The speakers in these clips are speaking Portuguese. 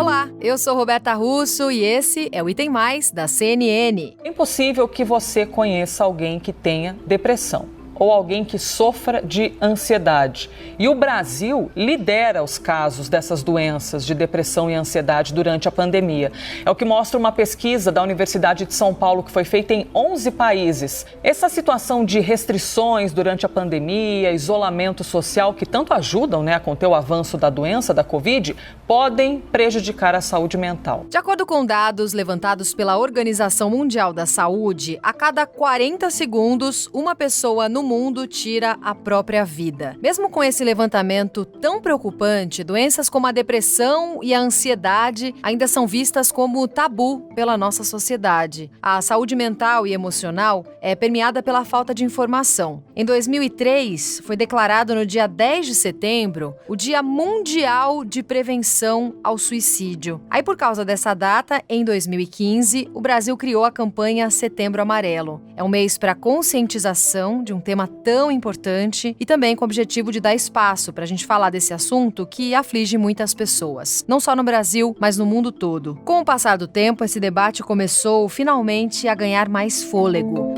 Olá, eu sou Roberta Russo e esse é o Item Mais da CNN. É impossível que você conheça alguém que tenha depressão ou alguém que sofra de ansiedade. E o Brasil lidera os casos dessas doenças de depressão e ansiedade durante a pandemia. É o que mostra uma pesquisa da Universidade de São Paulo que foi feita em 11 países. Essa situação de restrições durante a pandemia, isolamento social, que tanto ajudam, a conter o avanço da doença, da Covid, podem prejudicar a saúde mental. De acordo com dados levantados pela Organização Mundial da Saúde, a cada 40 segundos, uma pessoa no mundo tira a própria vida. Mesmo com esse levantamento tão preocupante, doenças como a depressão e a ansiedade ainda são vistas como tabu pela nossa sociedade. A saúde mental e emocional é permeada pela falta de informação. Em 2003, foi declarado no dia 10 de setembro o Dia Mundial de Prevenção ao Suicídio. Aí, por causa dessa data, em 2015, o Brasil criou a campanha Setembro Amarelo. É um mês para conscientização de um tema tão importante e também com o objetivo de dar espaço para a gente falar desse assunto que aflige muitas pessoas, não só no Brasil, mas no mundo todo. Com o passar do tempo, esse debate começou finalmente a ganhar mais fôlego.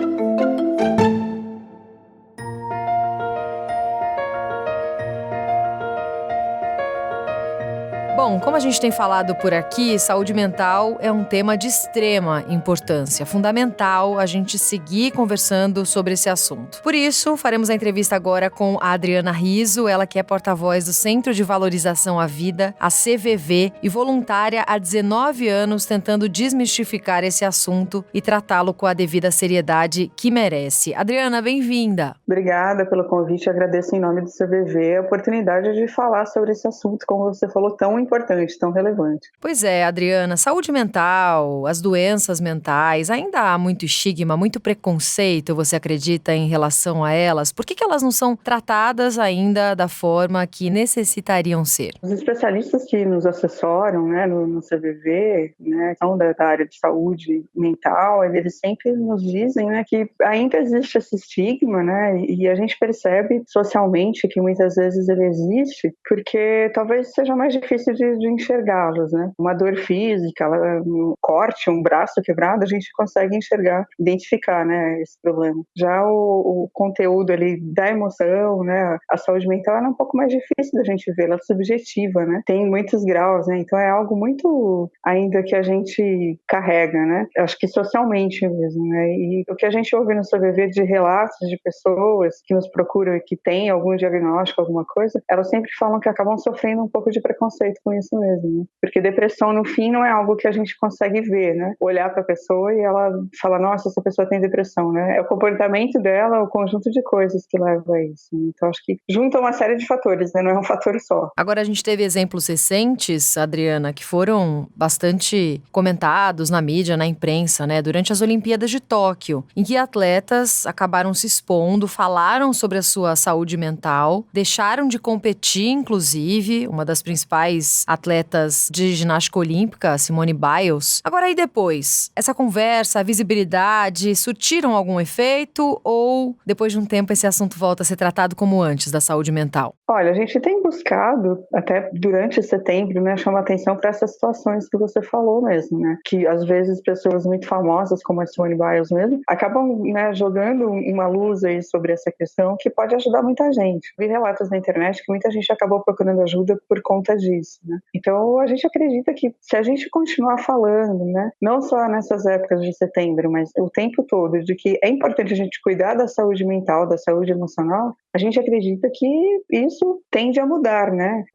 Bom, como a gente tem falado por aqui, saúde mental é um tema de extrema importância. Fundamental a gente seguir conversando sobre esse assunto. Por isso, faremos a entrevista agora com a Adriana Riso, ela que é porta-voz do Centro de Valorização à Vida, a CVV, e voluntária há 19 anos tentando desmistificar esse assunto e tratá-lo com a devida seriedade que merece. Adriana, bem-vinda. Obrigada pelo convite, agradeço em nome do CVV a oportunidade de falar sobre esse assunto, como você falou, tão importante, tão relevante. Pois é, Adriana, saúde mental, as doenças mentais, ainda há muito estigma, muito preconceito, você acredita, em relação a elas? Por que elas não são tratadas ainda da forma que necessitariam ser? Os especialistas que nos assessoram, no CVV, são da área de saúde mental, eles sempre nos dizem, que ainda existe esse estigma, e a gente percebe socialmente que muitas vezes ele existe, porque talvez seja mais difícil de enxergá-los, Uma dor física, um corte, um braço quebrado, a gente consegue enxergar, identificar, esse problema. Já o conteúdo ali da emoção, a saúde mental, ela é um pouco mais difícil da gente ver, ela é subjetiva, Tem muitos graus, Então é algo muito ainda que a gente carrega, Acho que socialmente mesmo, E o que a gente ouve no CVV de relatos de pessoas que nos procuram e que têm algum diagnóstico, alguma coisa, elas sempre falam que acabam sofrendo um pouco de preconceito com isso mesmo, Porque depressão, no fim, não é algo que a gente consegue ver, Olhar para a pessoa e ela fala, nossa, essa pessoa tem depressão, É o comportamento dela, o conjunto de coisas que leva a isso. Então, acho que junta uma série de fatores, Não é um fator só. Agora, a gente teve exemplos recentes, Adriana, que foram bastante comentados na mídia, na imprensa, durante as Olimpíadas de Tóquio, em que atletas acabaram se expondo, falaram sobre a sua saúde mental, deixaram de competir, inclusive, uma das principais atletas de ginástica olímpica, Simone Biles. Agora, e depois? Essa conversa, a visibilidade, surtiram algum efeito ou, depois de um tempo, esse assunto volta a ser tratado como antes da saúde mental? Olha, a gente tem buscado, até durante setembro, chamar atenção para essas situações que você falou mesmo, Que às vezes pessoas muito famosas, como a Simone Biles mesmo, acabam, jogando uma luz aí sobre essa questão que pode ajudar muita gente. Vi relatos na internet que muita gente acabou procurando ajuda por conta disso, Então, a gente acredita que se a gente continuar falando, não só nessas épocas de setembro, mas o tempo todo, de que é importante a gente cuidar da saúde mental, da saúde emocional, a gente acredita que isso tende a mudar,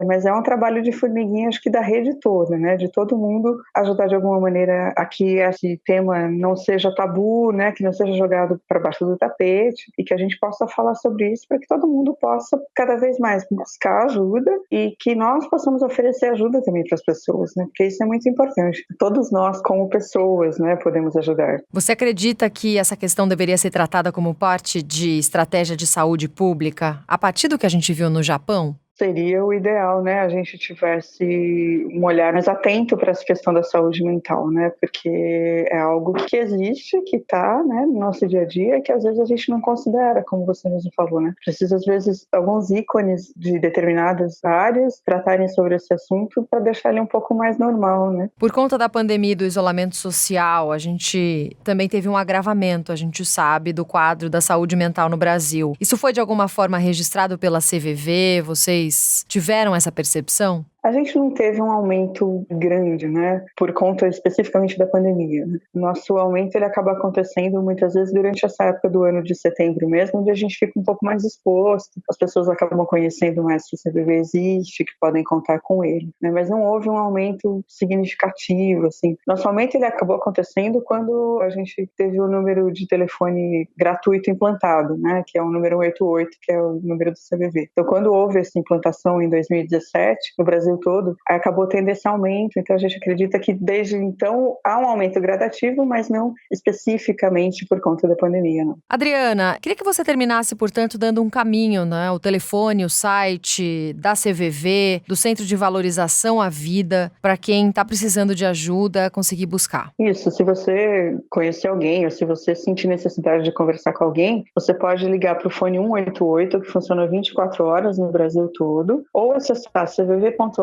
Mas é um trabalho de formiguinha, acho que da rede toda, De todo mundo ajudar de alguma maneira a que esse tema não seja tabu, Que não seja jogado para baixo do tapete e que a gente possa falar sobre isso para que todo mundo possa cada vez mais buscar ajuda e que nós possamos oferecer ajuda também para as pessoas, Porque isso é muito importante. Todos nós, como pessoas, podemos ajudar. Você acredita que essa questão deveria ser tratada como parte de estratégia de saúde pública a partir do que a gente viu no Japão? Seria o ideal, né? A gente tivesse um olhar mais atento para essa questão da saúde mental, né? Porque é algo que existe, que está, né, no nosso dia a dia, que às vezes a gente não considera, como você mesmo falou, né? Precisa, às vezes, alguns ícones de determinadas áreas tratarem sobre esse assunto para deixar ele um pouco mais normal, né? Por conta da pandemia e do isolamento social, a gente também teve um agravamento, a gente sabe, do quadro da saúde mental no Brasil. Isso foi de alguma forma registrado pela CVV? Vocês tiveram essa percepção? A gente não teve um aumento grande, né, por conta especificamente da pandemia, né? Nosso aumento ele acaba acontecendo muitas vezes durante essa época do ano de setembro mesmo, onde a gente fica um pouco mais exposto, as pessoas acabam conhecendo mais que o CVV existe, que podem contar com ele, né? Mas não houve um aumento significativo, assim. Nosso aumento ele acabou acontecendo quando a gente teve o número de telefone gratuito implantado, né, que é o número 188, que é o número do CVV. Então, quando houve essa implantação em 2017, no Brasil todo, acabou tendo esse aumento, então a gente acredita que desde então há um aumento gradativo, mas não especificamente por conta da pandemia, não. Adriana, queria que você terminasse, portanto, dando um caminho, né? O telefone, o site da CVV, do Centro de Valorização à Vida, para quem está precisando de ajuda conseguir buscar. Isso, se você conhecer alguém ou se você sentir necessidade de conversar com alguém, você pode ligar para o fone 188, que funciona 24 horas no Brasil todo, ou acessar cvv.org.br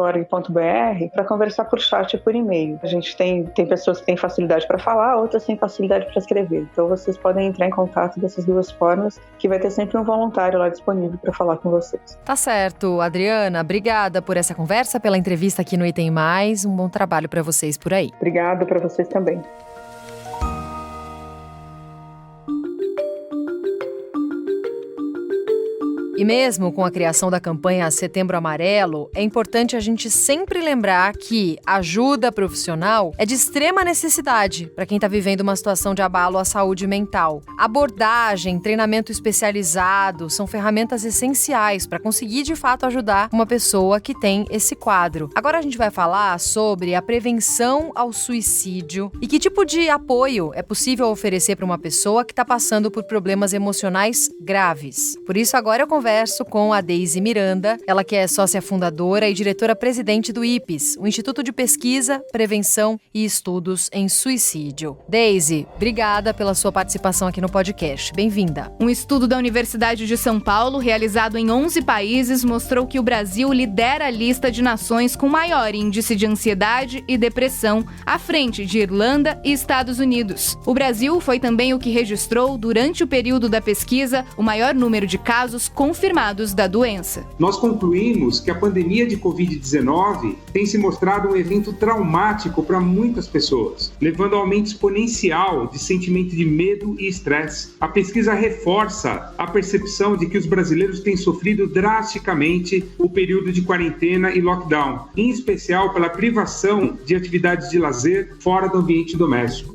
para conversar por chat e por e-mail. A gente tem pessoas que têm facilidade para falar, outras têm facilidade para escrever. Então vocês podem entrar em contato dessas duas formas, que vai ter sempre um voluntário lá disponível para falar com vocês. Tá certo, Adriana, obrigada por essa conversa, pela entrevista aqui no Item Mais. Um bom trabalho para vocês por aí. Obrigada para vocês também. E mesmo com a criação da campanha Setembro Amarelo, é importante a gente sempre lembrar que ajuda profissional é de extrema necessidade para quem está vivendo uma situação de abalo à saúde mental. Abordagem, treinamento especializado são ferramentas essenciais para conseguir de fato ajudar uma pessoa que tem esse quadro. Agora a gente vai falar sobre a prevenção ao suicídio e que tipo de apoio é possível oferecer para uma pessoa que está passando por problemas emocionais graves. Por isso agora eu converso com a Deise Miranda, ela que é sócia fundadora e diretora-presidente do IPES, o Instituto de Pesquisa, Prevenção e Estudos em Suicídio. Deise, obrigada pela sua participação aqui no podcast. Bem-vinda. Um estudo da Universidade de São Paulo, realizado em 11 países, mostrou que o Brasil lidera a lista de nações com maior índice de ansiedade e depressão, à frente de Irlanda e Estados Unidos. O Brasil foi também o que registrou, durante o período da pesquisa, o maior número de casos confirmados da doença. Nós concluímos que a pandemia de Covid-19 tem se mostrado um evento traumático para muitas pessoas, levando ao aumento exponencial de sentimento de medo e estresse. A pesquisa reforça a percepção de que os brasileiros têm sofrido drasticamente o período de quarentena e lockdown, em especial pela privação de atividades de lazer fora do ambiente doméstico.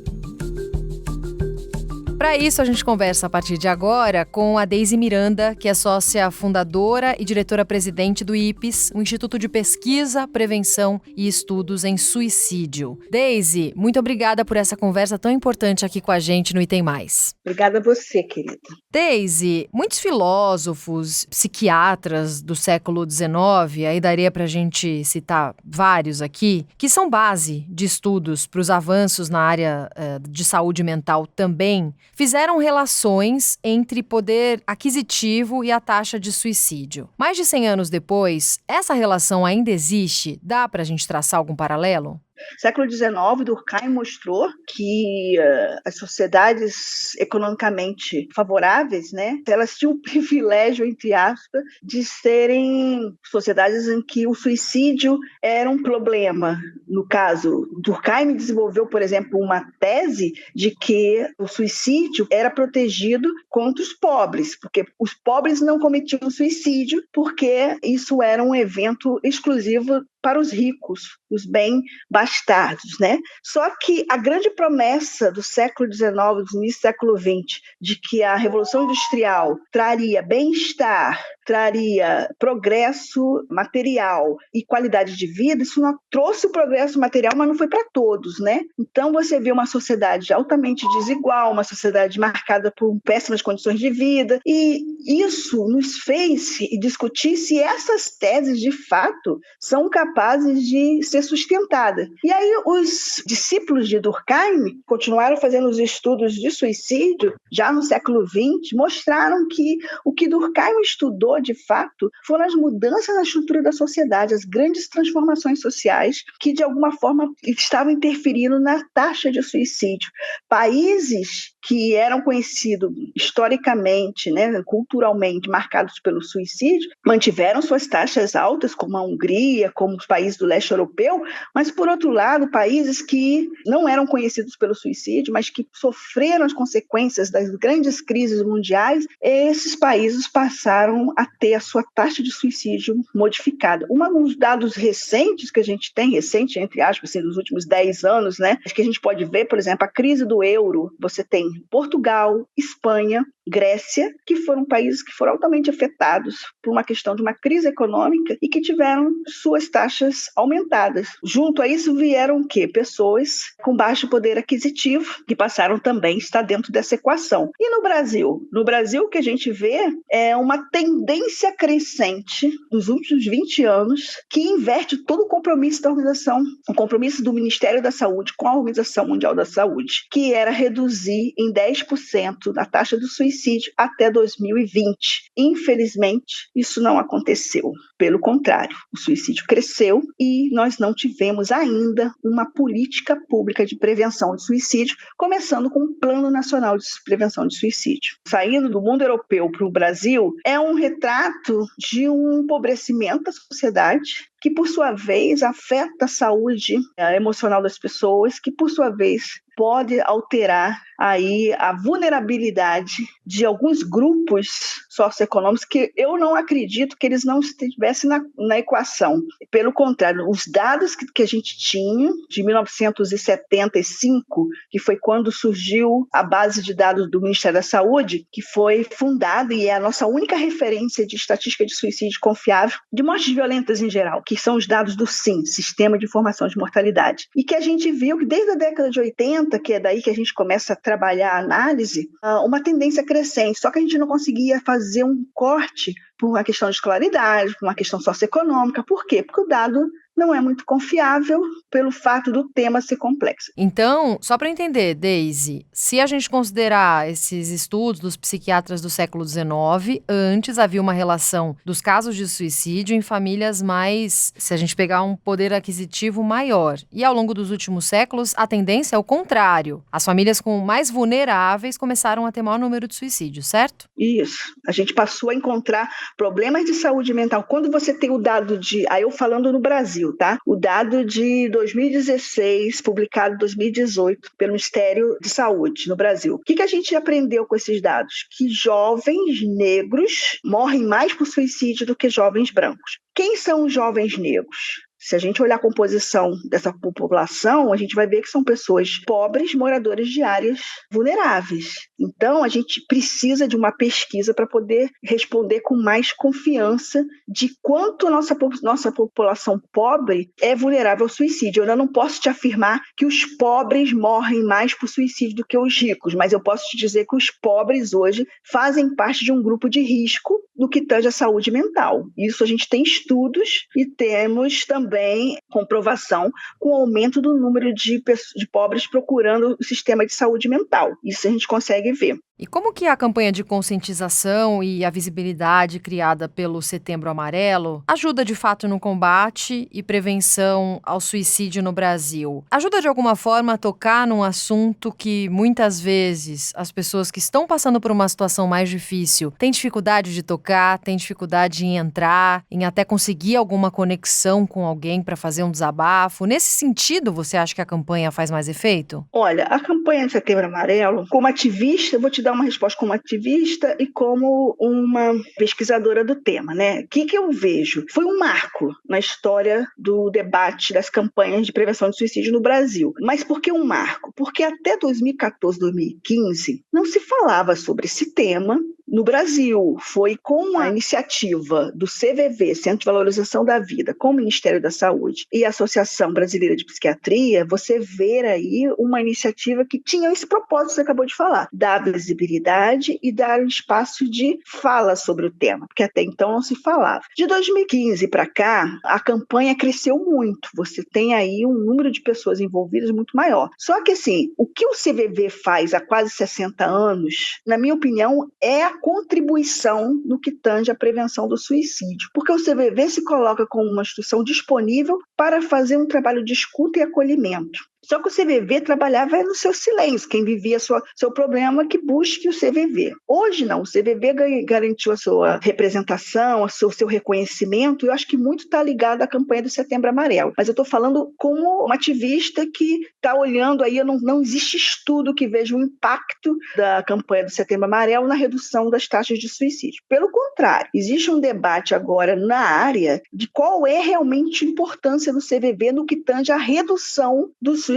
Para isso, a gente conversa a partir de agora com a Deise Miranda, que é sócia fundadora e diretora-presidente do IPES, o Instituto de Pesquisa, Prevenção e Estudos em Suicídio. Deise, muito obrigada por essa conversa tão importante aqui com a gente no Item Mais. Obrigada a você, querida. Deise, muitos filósofos, psiquiatras do século XIX, aí daria para a gente citar vários aqui, que são base de estudos para os avanços na área de saúde mental também, fizeram relações entre poder aquisitivo e a taxa de suicídio. Mais de 100 anos depois, essa relação ainda existe? Dá para a gente traçar algum paralelo? Século XIX, Durkheim mostrou que as sociedades economicamente favoráveis, né, elas tinham o privilégio, entre aspas, de serem sociedades em que o suicídio era um problema. No caso, Durkheim desenvolveu, por exemplo, uma tese de que o suicídio era protegido contra os pobres, porque os pobres não cometiam suicídio, porque isso era um evento exclusivo para os ricos, os bem-bastardos, né? Só que a grande promessa do século XIX, do início do século XX, de que a Revolução Industrial traria bem-estar, traria progresso material e qualidade de vida, isso não trouxe o progresso material, mas não foi para todos, né? Então você vê uma sociedade altamente desigual, uma sociedade marcada por péssimas condições de vida, e isso nos fez discutir se essas teses, de fato, são capazes de ser sustentadas. E aí os discípulos de Durkheim continuaram fazendo os estudos de suicídio, já no século XX, mostraram que o que Durkheim estudou, de fato, foram as mudanças na estrutura da sociedade, as grandes transformações sociais que, de alguma forma, estavam interferindo na taxa de suicídio. Países que eram conhecidos historicamente, né, culturalmente, marcados pelo suicídio, mantiveram suas taxas altas, como a Hungria, como os países do leste europeu, mas, por outro lado, países que não eram conhecidos pelo suicídio, mas que sofreram as consequências das grandes crises mundiais, esses países passaram a ter a sua taxa de suicídio modificada. Um dos dados recentes que a gente tem, recente, entre aspas, assim, dos últimos 10 anos, né, que a gente pode ver, por exemplo, a crise do euro, você tem Portugal, Espanha, Grécia, que foram países que foram altamente afetados por uma questão de uma crise econômica e que tiveram suas taxas aumentadas. Junto a isso vieram o quê? Pessoas com baixo poder aquisitivo, que passaram também a estar dentro dessa equação. E no Brasil? No Brasil, o que a gente vê é uma tendência crescente dos últimos 20 anos que inverte todo o compromisso da organização, o compromisso do Ministério da Saúde com a Organização Mundial da Saúde, que era reduzir em 10% a taxa do suicídio até 2020. Infelizmente, isso não aconteceu. Pelo contrário, o suicídio cresceu e nós não tivemos ainda uma política pública de prevenção de suicídio, começando com um Plano Nacional de Prevenção de Suicídio. Saindo do mundo europeu para o Brasil, é um retrato de um empobrecimento da sociedade, que, por sua vez, afeta a saúde emocional das pessoas, que, por sua vez, pode alterar aí a vulnerabilidade de alguns grupos socioeconômicos que eu não acredito que eles não estivessem na equação. Pelo contrário, os dados que a gente tinha de 1975, que foi quando surgiu a base de dados do Ministério da Saúde, que foi fundada e é a nossa única referência de estatística de suicídio confiável, de mortes violentas em geral, que são os dados do SIM, Sistema de Informação de Mortalidade. E que a gente viu que desde a década de 80, que é daí que a gente começa a trabalhar a análise, uma tendência crescente, só que a gente não conseguia fazer um corte por uma questão de escolaridade, por uma questão socioeconômica. Por quê? Porque o dado não é muito confiável pelo fato do tema ser complexo. Então, só para entender, Deise, se a gente considerar esses estudos dos psiquiatras do século XIX, antes havia uma relação dos casos de suicídio em famílias mais, se a gente pegar um poder aquisitivo maior. E ao longo dos últimos séculos, a tendência é o contrário. As famílias com mais vulneráveis começaram a ter maior número de suicídios, certo? Isso. A gente passou a encontrar problemas de saúde mental. Quando você tem o dado aí eu falando no Brasil, tá? O dado de 2016, publicado em 2018 pelo Ministério de Saúde no Brasil. O que a gente aprendeu com esses dados? Que jovens negros morrem mais por suicídio do que jovens brancos. Quem são os jovens negros? Se a gente olhar a composição dessa população, a gente vai ver que são pessoas pobres, moradores de áreas vulneráveis. Então, a gente precisa de uma pesquisa para poder responder com mais confiança de quanto a nossa população pobre é vulnerável ao suicídio. Eu ainda não posso te afirmar que os pobres morrem mais por suicídio do que os ricos, mas eu posso te dizer que os pobres hoje fazem parte de um grupo de risco no que tange à saúde mental. Isso a gente tem estudos e temos também comprovação com o aumento do número de pobres procurando o sistema de saúde mental. Isso a gente consegue ver. E como que a campanha de conscientização e a visibilidade criada pelo Setembro Amarelo ajuda de fato no combate e prevenção ao suicídio no Brasil? Ajuda de alguma forma a tocar num assunto que muitas vezes as pessoas que estão passando por uma situação mais difícil têm dificuldade de tocar, têm dificuldade em entrar, em até conseguir alguma conexão com alguém para fazer um desabafo? Nesse sentido, você acha que a campanha faz mais efeito? Olha, a campanha de Setembro Amarelo, como ativista, eu vou te dar dar uma resposta como ativista e como uma pesquisadora do tema, né? O que eu vejo? Foi um marco na história do debate das campanhas de prevenção de suicídio no Brasil. Mas por que um marco? Porque até 2014, 2015, não se falava sobre esse tema no Brasil. Foi com a iniciativa do CVV, Centro de Valorização da Vida, com o Ministério da Saúde e a Associação Brasileira de Psiquiatria, você vê aí uma iniciativa que tinha esse propósito que você acabou de falar, dar visibilidade e dar um espaço de fala sobre o tema, porque até então não se falava. De 2015 para cá, a campanha cresceu muito, você tem aí um número de pessoas envolvidas muito maior. Só que assim, o que o CVV faz há quase 60 anos, na minha opinião, é a contribuição no que tange à prevenção do suicídio, porque o CVV se coloca como uma instituição disponível para fazer um trabalho de escuta e acolhimento. Só que o CVV trabalhava no seu silêncio, quem vivia seu problema que busque o CVV. Hoje não, o CVV garantiu a sua representação, o seu reconhecimento, e eu acho que muito está ligado à campanha do Setembro Amarelo. Mas eu estou falando como uma ativista que está olhando aí, não existe estudo que veja o impacto da campanha do Setembro Amarelo na redução das taxas de suicídio. Pelo contrário, existe um debate agora na área de qual é realmente a importância do CVV no que tange à redução do suicídio.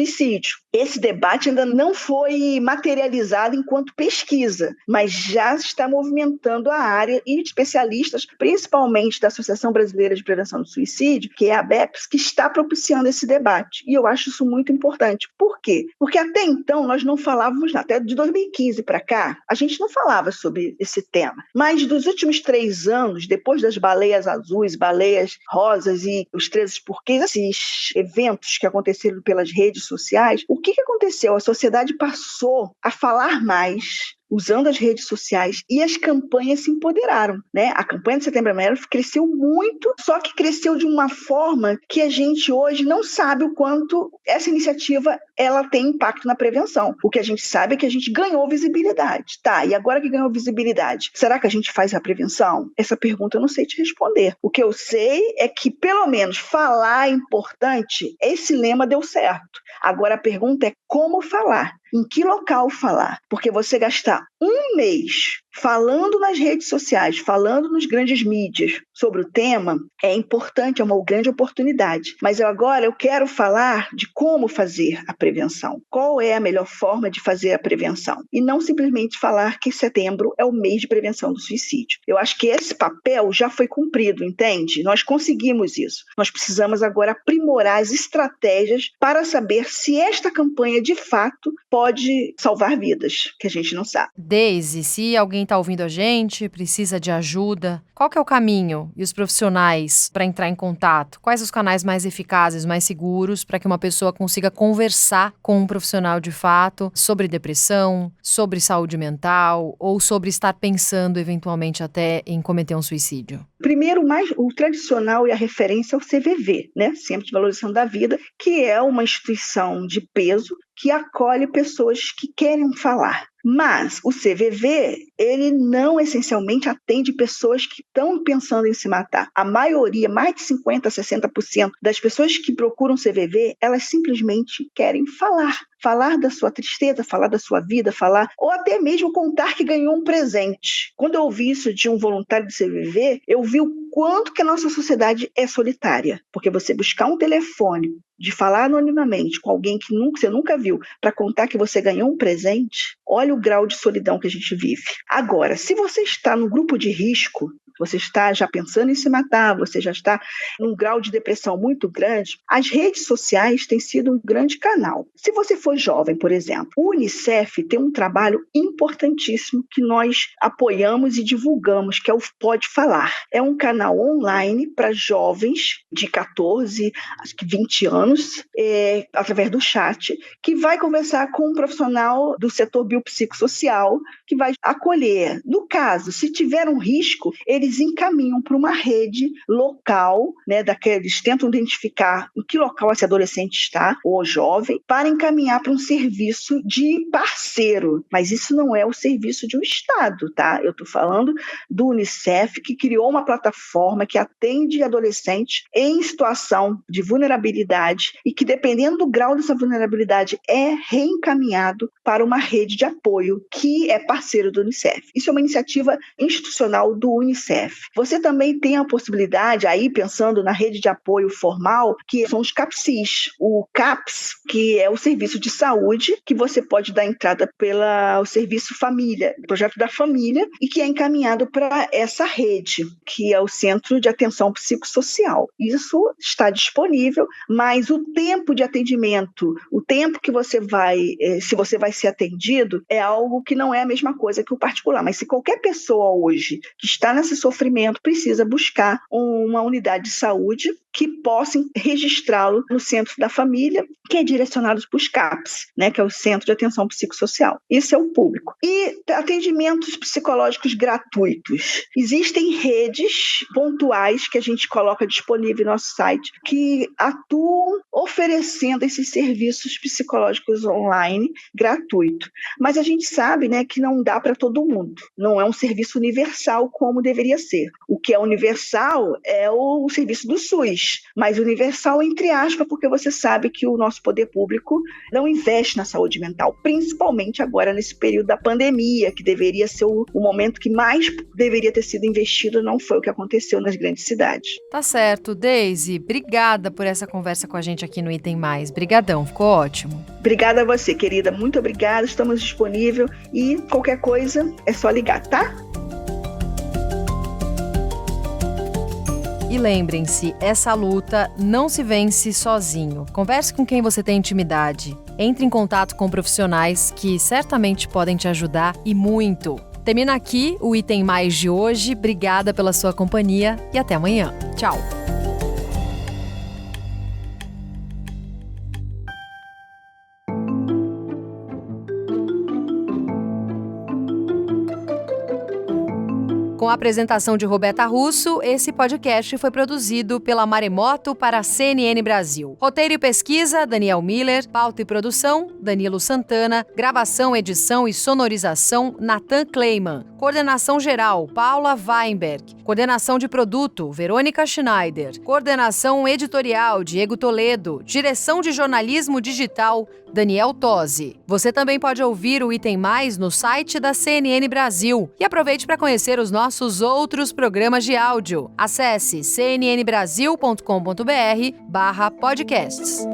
Esse debate ainda não foi materializado enquanto pesquisa, mas já está movimentando a área e especialistas, principalmente da Associação Brasileira de Prevenção do Suicídio, que é a ABEPS, que está propiciando esse debate. E eu acho isso muito importante. Por quê? Porque até então nós não falávamos nada. Até de 2015 para cá, a gente não falava sobre esse tema. Mas dos últimos 3 anos, depois das baleias azuis, baleias rosas e os 13 porquês, esses eventos que aconteceram pelas redes sociais, o que aconteceu? A sociedade passou a falar mais usando as redes sociais e as campanhas se empoderaram, né? A campanha de Setembro Amarelo cresceu muito, só que cresceu de uma forma que a gente hoje não sabe o quanto essa iniciativa ela tem impacto na prevenção. O que a gente sabe é que a gente ganhou visibilidade. Tá, e agora que ganhou visibilidade, será que a gente faz a prevenção? Essa pergunta eu não sei te responder. O que eu sei é que, pelo menos, falar é importante. Esse lema deu certo. Agora a pergunta é como falar. Em que local falar? Porque você gastar um mês falando nas redes sociais, falando nos grandes mídias sobre o tema, é importante, é uma grande oportunidade. Mas agora eu quero falar de como fazer a prevenção. Qual é a melhor forma de fazer a prevenção? E não simplesmente falar que setembro é o mês de prevenção do suicídio. Eu acho que esse papel já foi cumprido, entende? Nós conseguimos isso. Nós precisamos agora aprimorar as estratégias para saber se esta campanha, de fato, pode salvar vidas, que a gente não sabe. Deise, se alguém está ouvindo a gente, precisa de ajuda, qual que é o caminho e os profissionais para entrar em contato? Quais os canais mais eficazes, mais seguros para que uma pessoa consiga conversar com um profissional de fato sobre depressão, sobre saúde mental ou sobre estar pensando eventualmente até em cometer um suicídio? Primeiro, o tradicional e a referência é o CVV, né? Centro de Valorização da Vida, que é uma instituição de peso que acolhe pessoas que querem falar. Mas o CVV, ele não essencialmente atende pessoas que estão pensando em se matar. A maioria, mais de 50% a 60% das pessoas que procuram CVV, elas simplesmente querem falar. Falar da sua tristeza, falar da sua vida, falar, ou até mesmo contar que ganhou um presente. Quando eu ouvi isso de um voluntário do CVV, eu vi o quanto que a nossa sociedade é solitária. Porque você buscar um telefone, de falar anonimamente com alguém que você nunca viu, para contar que você ganhou um presente, olha o grau de solidão que a gente vive. Agora, se você está no grupo de risco, você está já pensando em se matar, você já está num grau de depressão muito grande, as redes sociais têm sido um grande canal. Se você for jovem, por exemplo, o Unicef tem um trabalho importantíssimo que nós apoiamos e divulgamos, que é o Pode Falar. É um canal online para jovens de 14, acho que 20 anos, através do chat, que vai conversar com um profissional do setor biopsicossocial, que vai acolher. No caso, se tiver um risco, eles eles encaminham para uma rede local, né, eles tentam identificar em que local esse adolescente está, ou jovem, para encaminhar para um serviço de parceiro. Mas isso não é o serviço de um Estado, tá? Eu estou falando do Unicef, que criou uma plataforma que atende adolescentes em situação de vulnerabilidade e que, dependendo do grau dessa vulnerabilidade, é reencaminhado para uma rede de apoio que é parceiro do Unicef. Isso é uma iniciativa institucional do Unicef. Você também tem a possibilidade, aí pensando na rede de apoio formal, que são os CAPSIs. O CAPS, que é o serviço de saúde, que você pode dar entrada pelo serviço família, o projeto da família, e que é encaminhado para essa rede, que é o Centro de Atenção Psicossocial. Isso está disponível, mas o tempo de atendimento, o tempo que você vai, se você vai ser atendido, é algo que não é a mesma coisa que o particular. Mas se qualquer pessoa hoje que está nesse sofrimento precisa buscar uma unidade de saúde que possa registrá-lo no centro da família, que é direcionado para os CAPS, né, que é o Centro de Atenção Psicossocial. Isso é o público. E atendimentos psicológicos gratuitos. Existem redes pontuais que a gente coloca disponível no nosso site que atuam oferecendo esses serviços psicológicos online gratuito. Mas a gente sabe, né, que não dá para todo mundo. Não é um serviço universal como deveria ser. O que é universal é o serviço do SUS, mas universal entre aspas, porque você sabe que o nosso poder público não investe na saúde mental, principalmente agora nesse período da pandemia, que deveria ser o momento que mais deveria ter sido investido, não foi o que aconteceu nas grandes cidades. Tá certo, Deise. Obrigada por essa conversa com a gente aqui no Item Mais. Brigadão, ficou ótimo. Obrigada a você, querida. Muito obrigada, estamos disponíveis e qualquer coisa é só ligar, tá? E lembrem-se, essa luta não se vence sozinho. Converse com quem você tem intimidade. Entre em contato com profissionais que certamente podem te ajudar e muito. Termina aqui o Item Mais de hoje. Obrigada pela sua companhia e até amanhã. Tchau! Com a apresentação de Roberta Russo, esse podcast foi produzido pela Maremoto para a CNN Brasil. Roteiro e pesquisa, Daniel Miller. Pauta e produção, Danilo Santana. Gravação, edição e sonorização, Nathan Kleiman. Coordenação geral, Paula Weinberg. Coordenação de produto, Verônica Schneider. Coordenação editorial, Diego Toledo. Direção de jornalismo digital, Daniel Tosi. Você também pode ouvir o Item Mais no site da CNN Brasil. E aproveite para conhecer os nossos outros programas de áudio. Acesse cnnbrasil.com.br/podcasts.